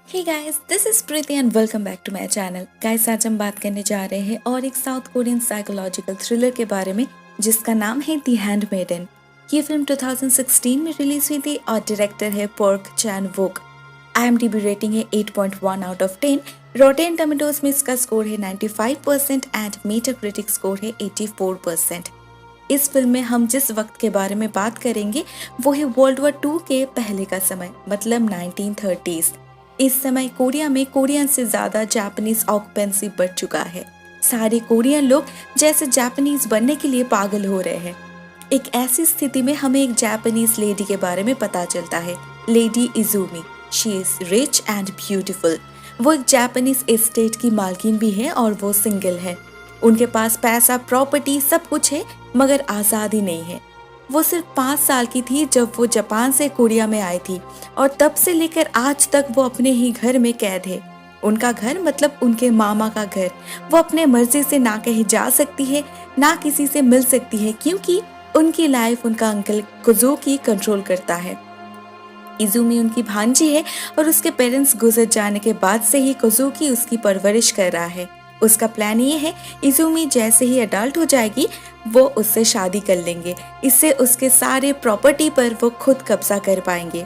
Hey guys, this is Preeti and welcome back to my channel. Guys, आज हम बात करने जा रहे हैं और एक साउथ कोरियन साइकोलॉजिकल थ्रिलर के बारे में जिसका नाम है द हैंडमेडन। ये फिल्म 2016 में रिलीज हुई थी और डायरेक्टर है पार्क चैन वोक। IMDb रेटिंग है 8.1 आउट ऑफ 10। रॉटेन टोमेटोज में इसका स्कोर है 95% एंड मेटाक्रिटिक स्कोर है 84%। इस फिल्म में हम जिस वक्त के बारे में बात करेंगे वो है वर्ल्ड वॉर 2 के पहले का समय, मतलब 1930s। इस समय कोरिया में कोरियन से ज्यादा जापानीज ऑक्युपेंसी बढ़ चुका है। सारे कोरियन लोग जैसे जापानीज बनने के लिए पागल हो रहे हैं। एक ऐसी स्थिति में हमें एक जापानीज लेडी के बारे में पता चलता है, lady Izumi. She is rich and beautiful. वो एक जापानीज एस्टेट की मालकिन भी है और वो सिंगल है। उनके पास पैसा, प्रॉपर्टी सब कुछ है, मगर आज़ादी नहीं है। वो सिर्फ 5 साल की थी जब वो जापान से कोरिया में आई थी और तब से लेकर आज तक वो अपने ही घर में कैद है। उनका घर मतलब उनके मामा का घर। वो अपने मर्जी से ना कहीं जा सकती है, ना किसी से मिल सकती है, क्योंकि उनकी लाइफ उनका अंकल कोजुकी कंट्रोल करता है। इजुमी उनकी भांजी है और उसके पेरेंट्स गुजर जाने के बाद से ही कोजुकी उसकी परवरिश कर रहा है। उसका प्लान ये है, इजुमी जैसे ही अडल्ट हो जाएगी वो उससे शादी कर लेंगे। इससे उसके सारे प्रॉपर्टी पर वो खुद कब्जा कर पाएंगे।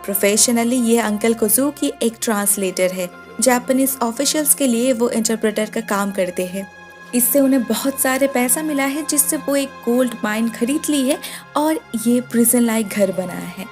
प्रोफेशनली ये अंकल कोजुकी एक ट्रांसलेटर है। जापानीज ऑफिशियल्स के लिए वो इंटरप्रेटर का काम करते हैं। इससे उन्हें बहुत सारे पैसा मिला है, जिससे वो एक गोल्ड माइन खरीद ली है और ये प्रिजन लाइक घर बनाया है।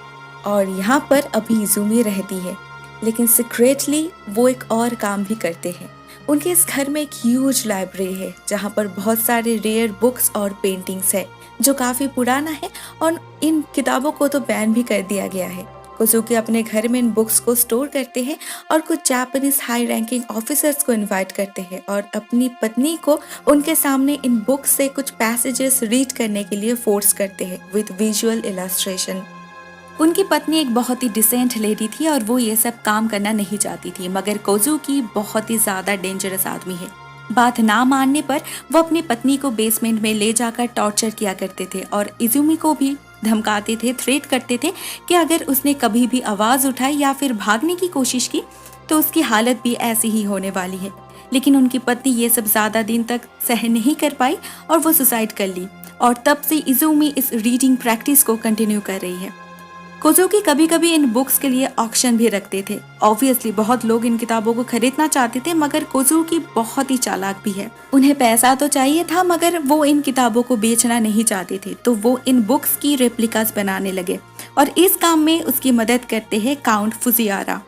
और यहाँ पर अभी इजुमी रहती है, लेकिन सीक्रेटली वो एक और काम भी करते हैं। उनके इस घर में एक ह्यूज लाइब्रेरी है जहाँ पर बहुत सारे रेयर बुक्स और पेंटिंग्स है जो काफी पुराना है, और इन किताबों को तो बैन भी कर दिया गया है। कोजुकी अपने घर में इन बुक्स को स्टोर करते हैं और कुछ जापानीज हाई रैंकिंग ऑफिसर्स को इनवाइट करते हैं और अपनी पत्नी को उनके सामने इन बुक्स से कुछ पैसेजेस रीड करने के लिए फोर्स करते हैं विद विजुअल इलस्ट्रेशन। उनकी पत्नी एक बहुत ही डिसेंट लेडी थी और वो ये सब काम करना नहीं चाहती थी, मगर कोजुकी बहुत ही ज्यादा डेंजरस आदमी है। बात ना मानने पर वो अपनी पत्नी को बेसमेंट में ले जाकर टॉर्चर किया करते थे और इजुमी को भी धमकाते थे, थ्रेट करते थे कि अगर उसने कभी भी आवाज उठाई या फिर भागने की कोशिश की तो उसकी हालत भी ऐसी ही होने वाली है। लेकिन उनकी पत्नी ये सब ज्यादा दिन तक सहन नहीं कर पाई और वो सुसाइड कर ली, और तब से इजुमी इस रीडिंग प्रैक्टिस को कंटिन्यू कर रही है। कोजुकी कभी कभी इन बुक्स के लिए ऑक्शन भी रखते थे। ऑब्वियसली बहुत लोग इन किताबों को खरीदना चाहते थे, मगर कोजुकी बहुत ही चालाक भी है। उन्हें पैसा तो चाहिए था, मगर वो इन किताबों को बेचना नहीं चाहते थे, तो वो इन बुक्स की रेप्लिकास बनाने लगे और इस काम में उसकी मदद करते हैं काउंट फुजियारा।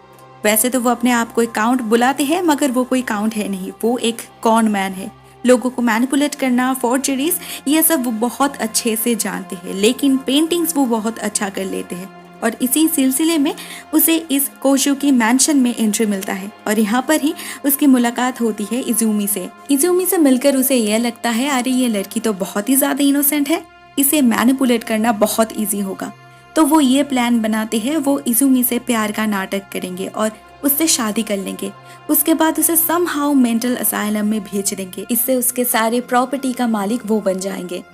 वैसे तो वो अपने आप को एक काउंट बुलाते हैं, मगर वो कोई काउंट है नहीं, वो एक कॉन मैन है। लोगों को मैनिपुलेट करना, फोर्जरीज, ये सब वो बहुत अच्छे से जानते हैं, लेकिन पेंटिंग्स वो बहुत अच्छा कर लेते हैं। और इसी सिलसिले में उसे इस कोजुकी मैंशन में एंट्री मिलता है और यहाँ पर ही उसकी मुलाकात होती है इजुमी से। इजुमी से मिलकर उसे यह लगता है, अरे ये लड़की तो बहुत ही ज्यादा इनोसेंट है, इसे मैनिपुलेट करना बहुत इजी होगा। तो वो ये प्लान बनाते हैं, वो इजुमी से प्यार का नाटक करेंगे और उससे शादी कर लेंगे। उसके बाद उसे समहाउ मेंटल असाइलम में भेज देंगे। इससे उसके सारे प्रॉपर्टी का मालिक वो बन जाएंगे।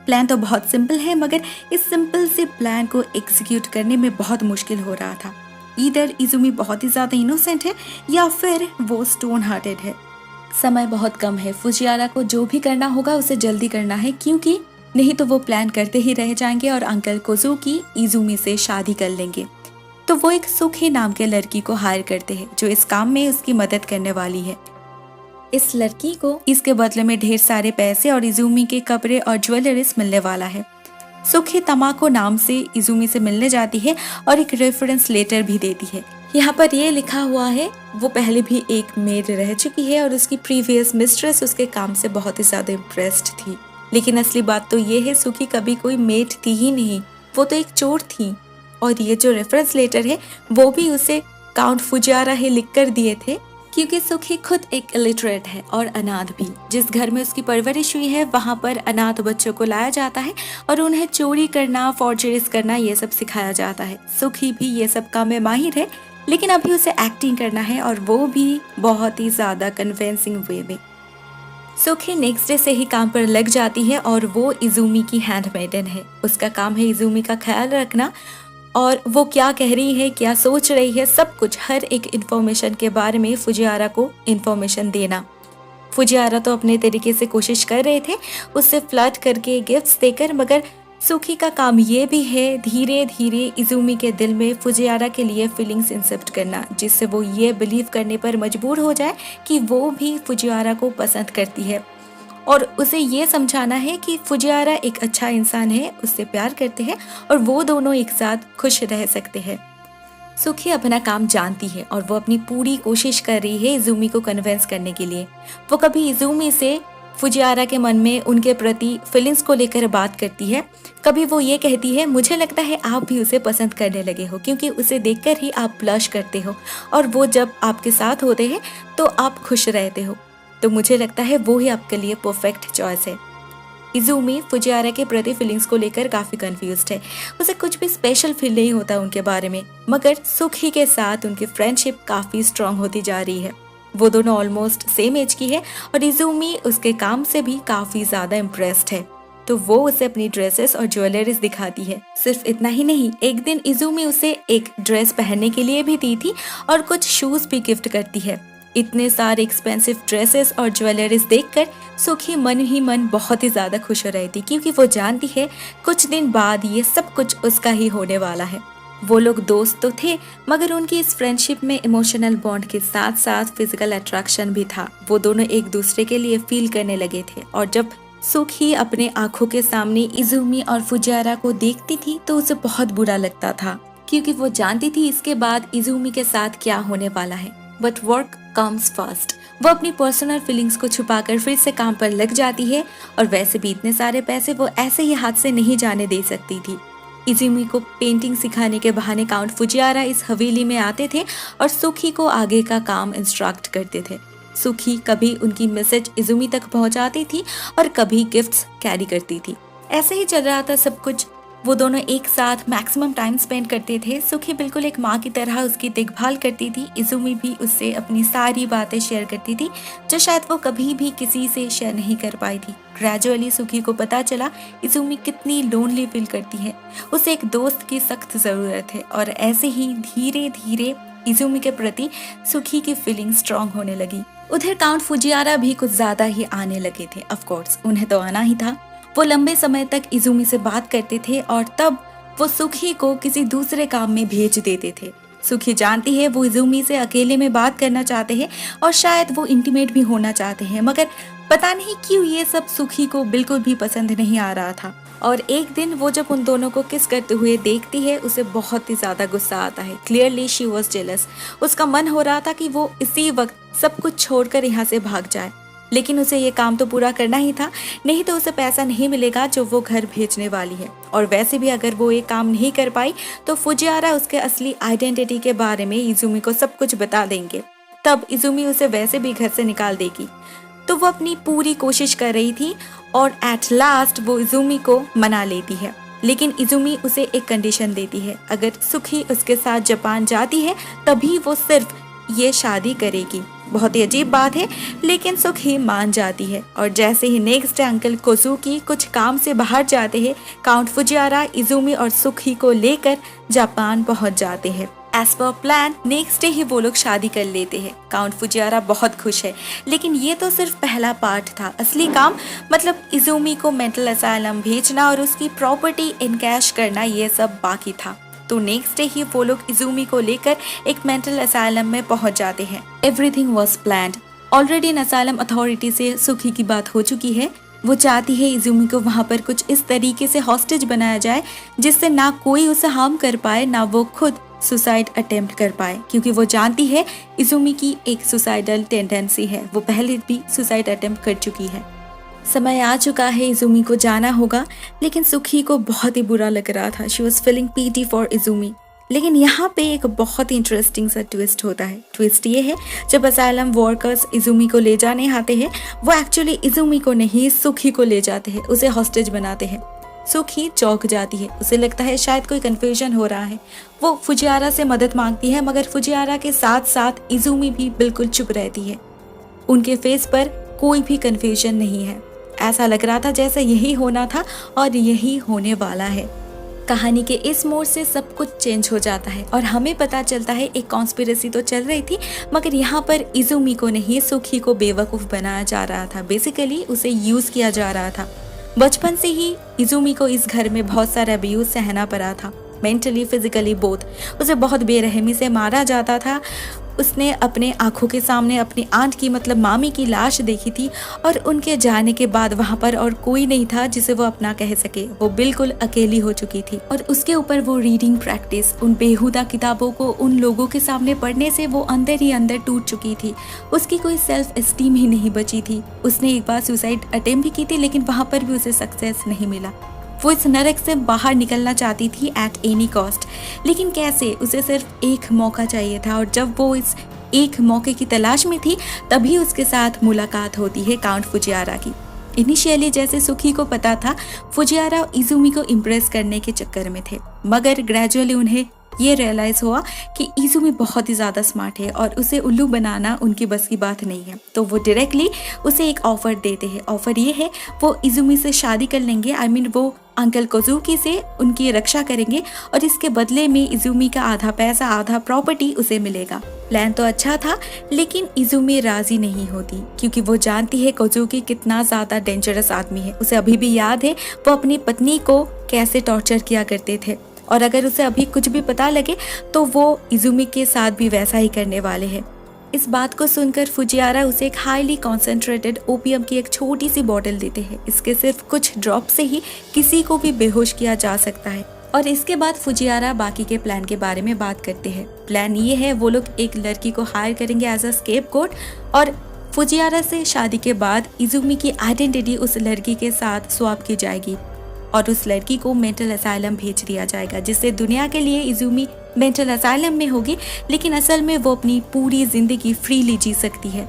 प्लान तो बहुत सिंपल है, मगर इस सिंपल से प्लान को एग्जीक्यूट करने में बहुत मुश्किल हो रहा था। इधर इजुमी बहुत ही ज्यादा इनोसेंट है या फिर वो स्टोन हार्टेड है। समय बहुत कम है, फुजियारा को जो भी करना होगा उसे जल्दी करना है, क्योंकि नहीं तो वो प्लान करते ही रह जाएंगे और अंकल कोजुकी इजुमी से शादी कर लेंगे। तो वो एक सुखी नाम के लड़की को हायर करते हैं जो इस काम में उसकी मदद करने वाली है। इस लड़की को इसके बदले में ढेर सारे पैसे और इजुमी के कपड़े और ज्वेलरीज मिलने वाला है। सुखी तमाको नाम से इजुमी से मिलने जाती है और एक रेफरेंस लेटर भी देती है। यहाँ पर ये लिखा हुआ है, वो पहले भी एक मेड रह चुकी है और उसकी प्रीवियस मिस्ट्रेस उसके काम से बहुत ही ज्यादा इम्प्रेस्ड थी। लेकिन असली बात तो ये है, सुखी कभी कोई मेड थी ही नहीं, वो तो एक चोर थी। और ये जो रेफरेंस लेटर है वो भी उसे काउंट फुजियारा ही लिख कर दिए थे, क्योंकि सुखी खुद एक इलिटरेट है और अनाथ भी। जिस घर में उसकी परवरिश हुई है वहाँ पर अनाथ बच्चों को लाया जाता है और उन्हें चोरी करना, फॉर्जरीज करना, ये सब सिखाया जाता है। सुखी भी ये सब काम में माहिर है, लेकिन अभी उसे एक्टिंग करना है और वो भी बहुत ही ज्यादा कन्विंसिंग वे में। सुखी नेक्स्ट डे से ही काम पर लग जाती है और वो इजुमी की हैंडमेडन है। उसका काम है इजुमी का ख्याल रखना और वो क्या कह रही है, क्या सोच रही है, सब कुछ, हर एक इन्फॉर्मेशन के बारे में फुजियारा को इन्फॉर्मेशन देना। फुजियारा तो अपने तरीके से कोशिश कर रहे थे उससे फ्लर्ट करके, गिफ्ट्स देकर, मगर सुखी का काम ये भी है धीरे धीरे इजुमी के दिल में फुजियारा के लिए फीलिंग्स इंसेप्ट करना, जिससे वो ये बिलीव करने पर मजबूर हो जाए कि वो भी फुजियारा को पसंद करती है, और उसे ये समझाना है कि फुजियारा एक अच्छा इंसान है, उससे प्यार करते हैं और वो दोनों एक साथ खुश रह सकते हैं। सुखी अपना काम जानती है और वो अपनी पूरी कोशिश कर रही है इजुमी को कन्विंस करने के लिए। वो कभी इजुमी से फुजियारा के मन में उनके प्रति फीलिंग्स को लेकर बात करती है, कभी वो ये कहती है मुझे लगता है आप भी उसे पसंद करने लगे हो क्योंकि उसे देखकर ही आप ब्लश करते हो और वो जब आपके साथ होते हैं तो आप खुश रहते हो, तो मुझे लगता है वो ही आपके लिए परफेक्ट चॉइस है। इजुमी फुजियारा के प्रति फीलिंग्स को लेकर काफी कंफ्यूज्ड है, उसे कुछ भी स्पेशल फील नहीं होता उनके बारे में, मगर सुखी के साथ उनकी फ्रेंडशिप काफी स्ट्रांग होती जा रही है। वो दोनों ऑलमोस्ट सेम एज की है और इजुमी उसके काम से भी काफी ज्यादा इम्प्रेस्ड है, तो वो उसे अपनी ड्रेसेस और ज्वेलरीज दिखाती है। सिर्फ इतना ही नहीं, एक दिन इजुमी उसे एक ड्रेस पहनने के लिए भी दी थी और कुछ शूज भी गिफ्ट करती है। इतने सारे एक्सपेंसिव ड्रेसेस और ज्वेलरीज देखकर सुखी मन ही मन बहुत ही ज्यादा खुश हो रही थी, क्योंकि वो जानती है कुछ दिन बाद ये सब कुछ उसका ही होने वाला है। वो लोग दोस्त तो थे, मगर उनकी इस फ्रेंडशिप में इमोशनल बॉन्ड के साथ साथ फिजिकल अट्रैक्शन भी था। वो दोनों एक दूसरे के लिए फील करने लगे थे, और जब सुखी अपने आंखों के सामने इजुमी और फुजियारा को देखती थी तो उसे बहुत बुरा लगता था, क्योंकि वो जानती थी इसके बाद इजुमी के साथ क्या होने वाला है। But work comes first. वो अपनी पर्सनल फीलिंग्स को छुपाकर फिर से काम पर लग जाती है, और वैसे भी इतने सारे पैसे वो ऐसे ही हाथ से नहीं जाने दे सकती थी। इजुमी को पेंटिंग सिखाने के बहाने काउंट फुजियारा इस हवेली में आते थे और सुखी को आगे का काम इंस्ट्रक्ट करते थे। सुखी कभी उनकी मैसेज इजुमी तक पहुंचाती थी और कभी गिफ्ट्स कैरी करती थी। ऐसे ही चल रहा था सब कुछ। वो दोनों एक साथ मैक्सिमम टाइम स्पेंड करते थे। सुखी बिल्कुल एक माँ की तरह उसकी देखभाल करती थी। इजुमी भी उससे अपनी सारी बातें शेयर करती थी, जो शायद वो कभी भी किसी से शेयर नहीं कर पाई थी। ग्रेजुअली सुखी को पता चला इजुमी कितनी लोनली फील करती है, उसे एक दोस्त की सख्त जरूरत है, और ऐसे ही धीरे धीरे इजुमी के प्रति सुखी की फीलिंग स्ट्रांग होने लगी। उधर काउंट फुजियारा भी कुछ ज्यादा ही आने लगे थे। ऑफ कोर्स उन्हें तो आना ही था। वो लंबे समय तक इजुमी से बात करते थे और तब वो सुखी को किसी दूसरे काम में भेज देते थे। सुखी जानती है वो इजुमी से अकेले में बात करना चाहते हैं और शायद वो इंटीमेट भी होना चाहते हैं, मगर पता नहीं क्यों ये सब सुखी को बिल्कुल भी पसंद नहीं आ रहा था। और एक दिन वो जब उन दोनों को किस करते हुए देखती है, उसे बहुत ही ज्यादा गुस्सा आता है। Clearly she was jealous. उसका मन हो रहा था कि वो इसी वक्त सब कुछ छोड़कर यहाँ से भाग जाए, लेकिन उसे ये काम तो पूरा करना ही था, नहीं तो उसे पैसा नहीं मिलेगा जो वो घर भेजने वाली है। और वैसे भी अगर वो ये काम नहीं कर पाई तो फुजियारा उसके असली आइडेंटिटी के बारे में इजुमी को सब कुछ बता देंगे, तब इजुमी उसे वैसे भी घर से निकाल देगी। तो वो अपनी पूरी कोशिश कर रही थी और एट लास्ट वो इजुमी को मना लेती है, लेकिन इजुमी उसे एक कंडीशन देती है, अगर सुखी उसके साथ जापान जाती है तभी वो सिर्फ ये शादी करेगी। बहुत ही अजीब बात है, लेकिन सुखी मान जाती है। और जैसे ही नेक्स्ट डे अंकल कोजुकी कुछ काम से बाहर जाते हैं, काउंट फुजियारा इजुमी और सुखी को लेकर जापान पहुंच जाते हैं। As per plan next day ही वो लोग शादी कर लेते हैं। काउंट फुजियारा बहुत खुश है, लेकिन ये तो सिर्फ पहला पार्ट था। असली काम मतलब इजुमी को मेंटल असाइलम भेजना और उसकी प्रॉपर्टी इनकैश करना, ये सब बाकी था। तो नेक्स्ट डे ही वो लोग इजुमी को लेकर एक मेंटल असाइलम में पहुंच जाते हैं। Everything was planned. Already in asylum authority से सुखी की बात हो चुकी है। वो चाहती है इजुमी को वहां पर कुछ इस तरीके से हॉस्टेज बनाया जाए जिससे ना कोई उसे हार्म कर पाए, ना वो खुद सुसाइड अटेम्प्ट कर पाए, क्योंकि वो जानती है इजुमी की एक सुसाइडल टेंडेंसी है। वो पहले भी सुसाइड अटेम्प्ट कर चुकी है। समय आ चुका है, इजुमी को जाना होगा, लेकिन सुखी को बहुत ही बुरा लग रहा था। She was feeling PT for Izumi. लेकिन यहाँ पे एक बहुत ही इंटरेस्टिंग सा ट्विस्ट होता है। ट्विस्ट ये है, जब असाइलम वर्कर्स इजुमी को ले जाने आते हैं, वो एक्चुअली इजुमी को नहीं सुखी को ले जाते हैं, उसे हॉस्टेज बनाते हैं। सुखी चौंक जाती है, उसे लगता है शायद कोई कन्फ्यूजन हो रहा है। वो फुजियारा से मदद मांगती है, मगर फुजियारा के साथ साथ इजुमी भी बिल्कुल चुप रहती है। उनके फेस पर कोई भी कन्फ्यूजन नहीं है। ऐसा लग रहा था जैसे यही होना था और यही होने वाला है। कहानी के इस मोड़ से सब कुछ चेंज हो जाता है और हमें पता चलता है एक कॉन्स्पिरेसी तो चल रही थी, मगर यहाँ पर इजुमी को नहीं, सुखी को बेवकूफ़ बनाया जा रहा था। बेसिकली उसे यूज़ किया जा रहा था। बचपन से ही इजुमी को इस घर में बहुत सारा अब्यूज़ सहना पड़ा था, मेंटली फिजिकली बोथ। उसे बहुत बेरहमी से मारा जाता था। उसने अपने आंखों के सामने अपनी आंट की मतलब मामी की लाश देखी थी और उनके जाने के बाद वहाँ पर और कोई नहीं था जिसे वो अपना कह सके। वो बिल्कुल अकेली हो चुकी थी और उसके ऊपर वो रीडिंग प्रैक्टिस, उन बेहुदा किताबों को उन लोगों के सामने पढ़ने से वो अंदर ही अंदर टूट चुकी थी। उसकी कोई सेल्फ एस्टीम ही नहीं बची थी। उसने एक बार सुसाइड अटेम्प्ट भी की थी, लेकिन वहाँ पर भी उसे सक्सेस नहीं मिला। वो इस नरक से बाहर निकलना चाहती थी एट एनी कॉस्ट, लेकिन कैसे? उसे सिर्फ एक मौका चाहिए था और जब वो इस एक मौके की तलाश में थी तभी उसके साथ मुलाकात होती है काउंट फुजियारा की। इनिशियली जैसे सुखी को पता था, फुजियारा इजुमी को इम्प्रेस करने के चक्कर में थे, मगर ग्रेजुअली उन्हें ये रियलाइज़ हुआ कि इजुमी बहुत ही ज़्यादा स्मार्ट है और उसे उल्लू बनाना उनकी बस की बात नहीं है। तो वो डायरेक्टली उसे एक ऑफ़र देते हैं। ऑफ़र ये है, वो इजुमी से शादी कर लेंगे। वो अंकल कोजुकी से उनकी रक्षा करेंगे और इसके बदले में इजुमी का आधा पैसा, आधा प्रॉपर्टी उसे मिलेगा। प्लान तो अच्छा था, लेकिन इजुमी राजी नहीं होती क्योंकि वो जानती है कोजुकी कितना ज़्यादा डेंजरस आदमी है। उसे अभी भी याद है वो अपनी पत्नी को कैसे टॉर्चर किया करते थे और अगर उसे अभी कुछ भी पता लगे तो वो इजुमी के साथ भी वैसा ही करने वाले हैं। इस बात को सुनकर फुजियारा उसे एक हाईली कॉन्सेंट्रेटेड ओपियम की एक छोटी सी बॉटल देते हैं। इसके सिर्फ कुछ ड्रॉप से ही किसी को भी बेहोश किया जा सकता है। और इसके बाद फुजियारा बाकी के प्लान के बारे में बात करते हैं। प्लान ये है, वो लोग एक लड़की को हायर करेंगे एज अ स्केपगोट और फुजियारा से शादी के बाद इजुमी की आइडेंटिटी उस लड़की के साथ स्वैप की जाएगी और उस लड़की को मेंटल असाइलम भेज दिया जाएगा, जिससे दुनिया के लिए इजुमी मेंटल असाइलम में होगी, लेकिन असल में वो अपनी पूरी जिंदगी फ्रीली जी सकती है।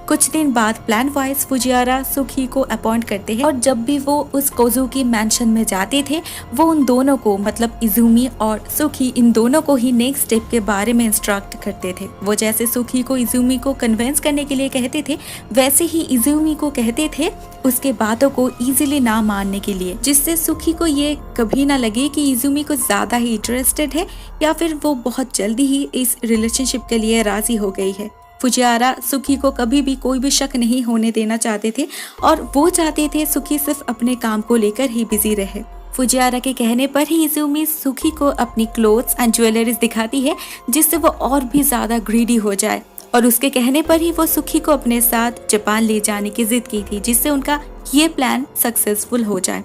कुछ दिन बाद प्लान वाइज फुजियारा सुखी को अपॉइंट करते हैं और जब भी वो उस कोजुकी मैंशन में जाते थे वो उन दोनों को मतलब इजुमी और सुखी इन दोनों को ही नेक्स्ट स्टेप के बारे में इंस्ट्रक्ट करते थे। वो जैसे सुखी को इजुमी को कन्विंस करने के लिए कहते थे, वैसे ही इजुमी को कहते थे उसके बातों को इजीली ना मानने के लिए, जिससे सुखी को ये कभी ना लगे कि इजुमी को ज्यादा ही इंटरेस्टेड है या फिर वो बहुत जल्दी ही इस रिलेशनशिप के लिए राजी हो गई है। फुजियारा सुखी को कभी भी कोई भी शक नहीं होने देना चाहते थे और वो चाहते थे सुखी सिर्फ अपने काम को लेकर ही बिजी रहे। फुजियारा के कहने पर ही इजुमी सुखी को अपनी क्लोथ्स एंड ज्वेलरीज दिखाती है, जिससे वो और भी ज्यादा ग्रीडी हो जाए और उसके कहने पर ही वो सुखी को अपने साथ जापान ले जाने की जिद की थी, जिससे उनका ये प्लान सक्सेसफुल हो जाए।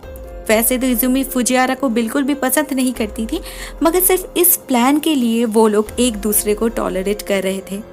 वैसे तो इजुमी फुजियारा को बिल्कुल भी पसंद नहीं करती थी, मगर सिर्फ इस प्लान के लिए वो लोग एक दूसरे को टॉलरेट कर रहे थे।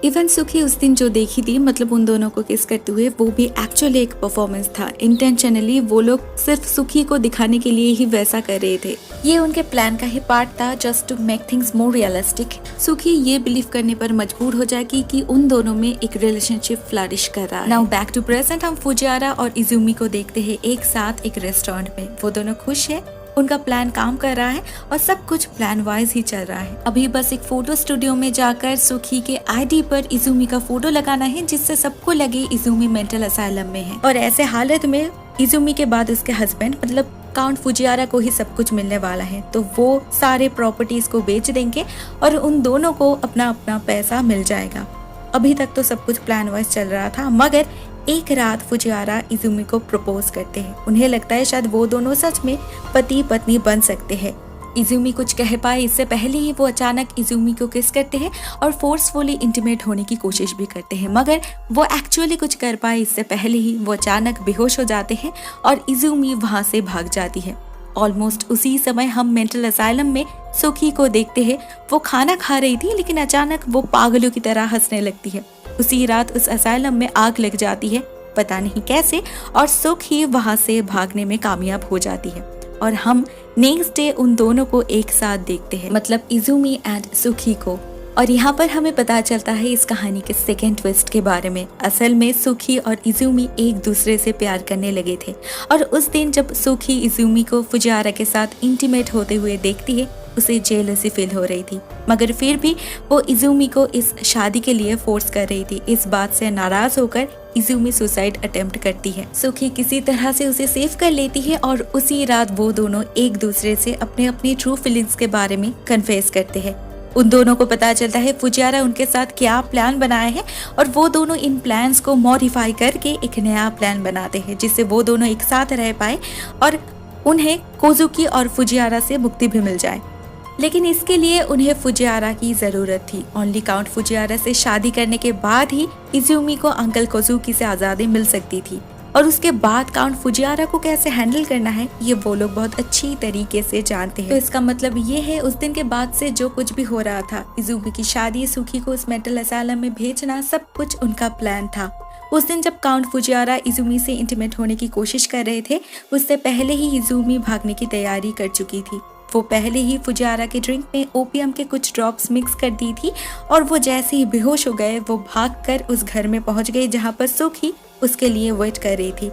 इवन सुखी उस दिन जो देखी थी मतलब उन दोनों को किस करते हुए, वो भी एक्चुअली एक परफॉर्मेंस था। इंटेंशनली वो लोग सिर्फ सुखी को दिखाने के लिए ही वैसा कर रहे थे। ये उनके प्लान का ही पार्ट था, just to make things more realistic. सुखी ये बिलीव करने पर मजबूर हो जाएगी कि उन दोनों में एक रिलेशनशिप फ्लरिश कर रहा है। नाउ बैक टू प्रेजेंट, हम फुजियारा और इजुमी को देखते हैं एक साथ एक रेस्टोरेंट में। वो दोनों खुश है, उनका प्लान काम कर रहा है और सब कुछ प्लान वाइज ही चल रहा है। अभी बस एक फोटो स्टूडियो में जाकर सुखी के आईडी पर इजुमी का फोटो लगाना है, जिससे सबको लगे इजुमी मेंटल असाइलम में है। और ऐसे हालत में इजुमी के बाद उसके हस्बैंड मतलब काउंट फुजियारा को ही सब कुछ मिलने वाला है, तो वो सारे प्रॉपर्टीज को बेच देंगे और उन दोनों को अपना अपना पैसा मिल जाएगा। अभी तक तो सब कुछ प्लान वाइज चल रहा था, मगर एक रात फुजियारा इजुमी को प्रपोज करते हैं। उन्हें लगता है शायद वो दोनों सच में पति पत्नी बन सकते हैं। इजुमी कुछ कह पाए इससे पहले ही वो अचानक इजुमी को किस करते हैं और फोर्सफुली इंटीमेट होने की कोशिश भी करते हैं, मगर वो एक्चुअली कुछ कर पाए इससे पहले ही वो अचानक बेहोश हो जाते हैं और इजुमी वहां से भाग जाती है। ऑलमोस्ट उसी समय हम मेंटल असाइलम में सुखी को देखते हैं। वो खाना खा रही थी, लेकिन अचानक वो पागलों की तरह हंसने लगती है। उसी रात उस असाइलम में आग लग जाती है, पता नहीं कैसे, और सुखी वहां से भागने में कामयाब हो जाती है और हम नेक्स्ट डे उन दोनों को एक साथ देखते हैं, मतलब इजुमी एंड सुखी को। और यहाँ पर हमें पता चलता है इस कहानी के सेकेंड ट्विस्ट के बारे में। असल में सुखी और इजुमी एक दूसरे से प्यार करने लगे थे और उस दिन जब सुखी इजुमी को फुजियारा के साथ इंटीमेट होते हुए देखती है, उसे जेलसी फील हो रही थी, मगर फिर भी वो इजुमी को इस शादी के लिए फोर्स कर रही थी। इस बात से नाराज होकर इजुमी सुसाइड अटेम्प्ट करती है। सुखी किसी तरह से उसे सेव कर लेती है और उसी रात वो दोनों एक दूसरे से अपने अपनी ट्रू फीलिंग्स के बारे में कन्फेस करते हैं। उन दोनों को पता चलता है फुजियारा उनके साथ क्या प्लान बनाए हैं और वो दोनों इन प्लान्स को मॉडिफाई करके एक नया प्लान बनाते हैं जिससे वो दोनों एक साथ रह पाए और उन्हें कोजुकी और फुजियारा से मुक्ति भी मिल जाए। लेकिन इसके लिए उन्हें फुजियारा की जरूरत थी। ओनली काउंट फुजियारा से शादी करने के बाद ही इजुमी को अंकल कोजुकी से आज़ादी मिल सकती थी और उसके बाद काउंट फुजियारा को कैसे हैंडल करना है ये वो लोग बहुत अच्छी तरीके से जानते हैं। तो इसका मतलब ये है उस दिन के बाद से जो कुछ भी हो रहा था, इजुमी की शादी, सुखी को उस मेंटल असाइलम में भेजना, सब कुछ उनका प्लान था। उस दिन जब काउंट फुजियारा इजुमी से इंटीमेट होने की कोशिश कर रहे थे, उससे पहले ही इजुमी भागने की तैयारी कर चुकी थी। वो पहले ही फुजियारा के ड्रिंक में ओपियम के कुछ ड्रॉप्स मिक्स कर दी थी और वो जैसे ही बेहोश हो गए वो भागकर उस घर में पहुंच गई जहां पर सुखी उसके लिए वेट कर रही थी।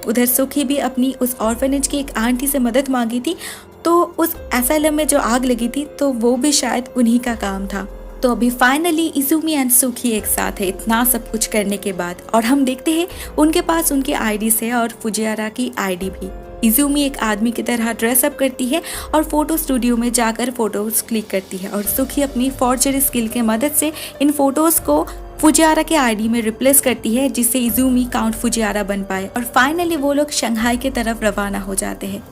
उधर सुखी भी अपनी उस ऑर्फनेज की एक आंटी से मदद मांगी थी, तो उस असाइलम में जो आग लगी थी तो वो भी शायद उन्हीं का काम था। तो अभी फाइनली इजुमी एंड सुखी एक साथ है इतना सब कुछ करने के बाद, और हम देखते हैं उनके पास उनकी आईडीज है और फुजियारा की आईडी भी। इजुमी एक आदमी की तरह ड्रेसअप करती है और फोटो स्टूडियो में जाकर फोटोज क्लिक करती है और सुखी अपनी फॉर्जरी स्किल के मदद से इन फोटोज को फुजियारा के आईडी में रिप्लेस करती है जिससे इजुमी काउंट फुजियारा बन पाए और फाइनली वो लोग शंघाई की तरफ रवाना हो जाते हैं।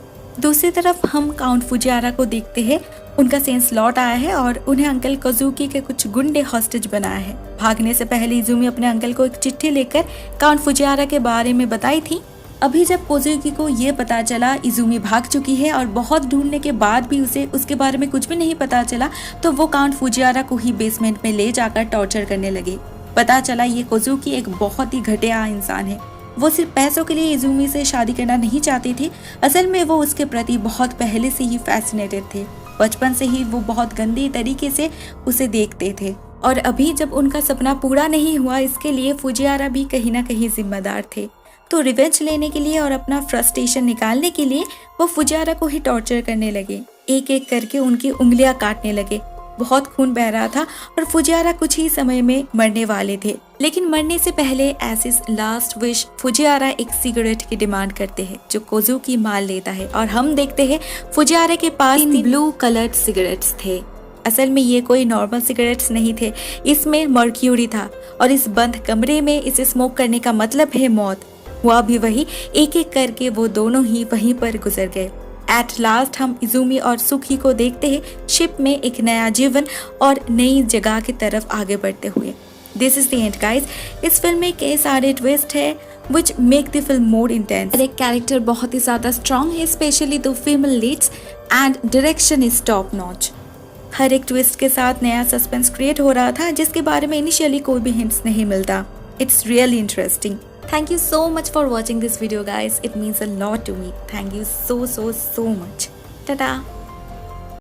दूसरी तरफ हम काउंट फुजियारा को देखते हैं, उनका सेंस लौट आया है और उन्हें अंकल कोजुकी के कुछ गुंडे हॉस्टेज बनाया है। भागने से पहले इजुमी अपने अंकल को एक चिट्ठी लेकर काउंट फुजियारा के बारे में बताई थी। अभी जब कोजुकी को ये पता चला इजुमी भाग चुकी है और बहुत ढूंढने के बाद भी उसे उसके बारे में कुछ भी नहीं पता चला, तो वो काउंट फुजियारा को ही बेसमेंट में ले जाकर टॉर्चर करने लगे। पता चला ये कोजुकी एक बहुत ही घटिया इंसान है। वो सिर्फ पैसों के लिए इजुमी से शादी करना नहीं चाहती थी, असल में वो उसके प्रति बहुत पहले से ही फैसिनेटेड थे। बचपन से ही वो बहुत गंदे तरीके से उसे देखते थे और अभी जब उनका सपना पूरा नहीं हुआ, इसके लिए फुजियारा भी कहीं ना कहीं जिम्मेदार थे। तो रिवेंज लेने के लिए और अपना फ्रस्ट्रेशन निकालने के लिए वो फुजियारा को ही टॉर्चर करने लगे। एक एक करके उनकी उंगलियां काटने लगे। बहुत खून बह रहा था और फुजियारा कुछ ही समय में मरने वाले थे। लेकिन मरने से पहले एज इज लास्ट विश फुजियारा एक सिगरेट की डिमांड करते हैं जो कोजुकी माल लेता है और हम देखते हैं फुजियारा के पास 3 ब्लू कलर्ड सिगरेट्स थे। असल में ये कोई नॉर्मल सिगरेट्स नहीं थे, इसमें मर्क्यूरी था और इस बंद कमरे में इसे स्मोक करने का मतलब है मौत। हुआ भी वही, एक एक करके वो दोनों ही वहीं पर गुजर गए। एट लास्ट हम इजुमी और सुखी को देखते हैं शिप में एक नया जीवन और नई जगह की तरफ आगे बढ़ते हुए। This is the end guys. इस फिल्म में कई सारे ट्विस्ट है which make the film more intense. एक कैरेक्टर बहुत ही ज्यादा स्ट्रॉन्ग है, specially the female leads, and direction is top notch. हर एक ट्विस्ट के साथ नया सस्पेंस क्रिएट हो रहा था जिसके बारे में इनिशियली कोई भी हिंट्स नहीं मिलता। It's really interesting. Thank you so much for watching this video guys. It means a lot to me. Thank you so much. Ta-ta.